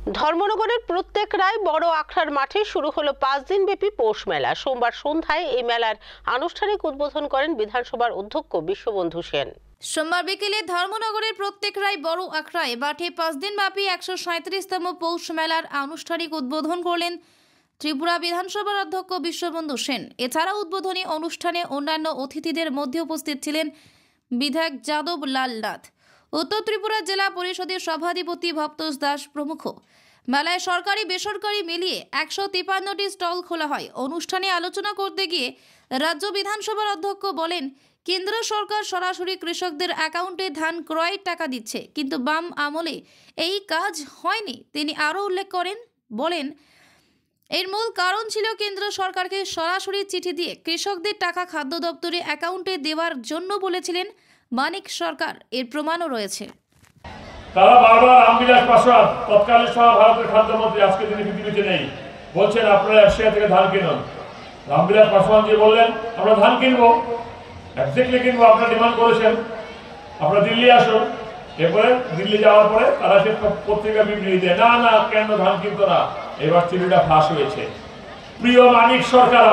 ধর্মনগরের প্রত্যেক রায় বড় আখড়ার মাঠে শুরু হলো 5 দিন ব্যাপী পৌষ মেলা। সোমবার সন্ধ্যায় এই মেলার আনুষ্ঠানিক উদ্বোধন করেন বিধানসভার অধ্যক্ষ বিশ্ববন্ধু সেন। সোমবার বিকেলে ধর্মনগরের প্রত্যেক রায় বড় আখড়ায় মাঠে 5 দিন ব্যাপী 137তম পৌষ মেলার আনুষ্ঠানিক উদ্বোধন করলেন ত্রিপুরা বিধানসভার অধ্যক্ষ বিশ্ববন্ধু সেন। এছাড়া উদ্বোধনী অনুষ্ঠানে অন্যান্য অতিথিদের মধ্যে উপস্থিত ছিলেন বিধায়ক যাদব লাল নাথ, উত্তর ত্রিপুরা জেলা পরিষদের সভাধিপতি ভক্তোষ দাস প্রমুখ। মেলায় সরকারি বেসরকারি মিলিয়ে 153টি স্টল খোলা হয়। অনুষ্ঠানে আলোচনা করতে গিয়ে রাজ্য বিধানসভার অধ্যক্ষ বলেন, কেন্দ্র সরকার সরাসরি কৃষকদের অ্যাকাউন্টে ধান ক্রয়ের টাকা দিচ্ছে, কিন্তু বাম আমলে এই কাজ হয়নি। তিনি আরও উল্লেখ বলেন এর মূল কারণ ছিল কেন্দ্র সরকারকে সরাসরি চিঠি দিয়ে কৃষকদের টাকা খাদ্য দপ্তরে অ্যাকাউন্টে দেওয়ার জন্য বলেছিলেন মানিক সরকার। এর প্রমাণও রয়েছে। তারা বারবার রামবিলাস পাসওয়ান তৎকালীন ভারতের খাদ্যমন্ত্রী, আজকে তিনি পৃথিবীতে নেই, বলছেন আপনারা রাশিয়া থেকে ধান কিনুন। রামবিলাস পাসওয়ান জি বললেন আমরা ধান কিনবো, এক্স্যাক্টলি কিনবো, আপনারা ডিমান্ড করেছেন, আপনারা দিল্লি আসুন। এরপরে দিল্লি যাওয়ার পরে তারা সে পত্রিকা বিবৃতি দেয় না না কেন ধান কিনতো না। এবার চিঠিটা ফাঁস হয়েছে। প্রিয় মানিক সরকার,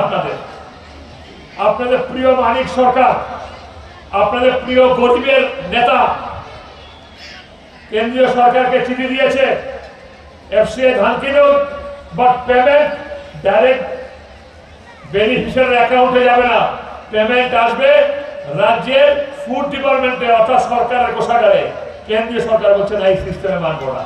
আপনাদের প্রিয় মানিক সরকার, আপনাদের প্রিয় গরিবের নেতা কেন্দ্রীয় সরকারকে চিঠি দিয়েছে এফসিআই ধান কিনুন, বাট পেমেন্ট ডাইরেক্ট বেনিফিশিয়ারি অ্যাকাউন্টে যাবে না, পেমেন্ট আসবে রাজ্যের ফুড ডিপার্টমেন্টে অর্থাৎ সরকারের কোষাগারে। কেন্দ্রীয় সরকার বলছে না এই সিস্টেমে মানব না।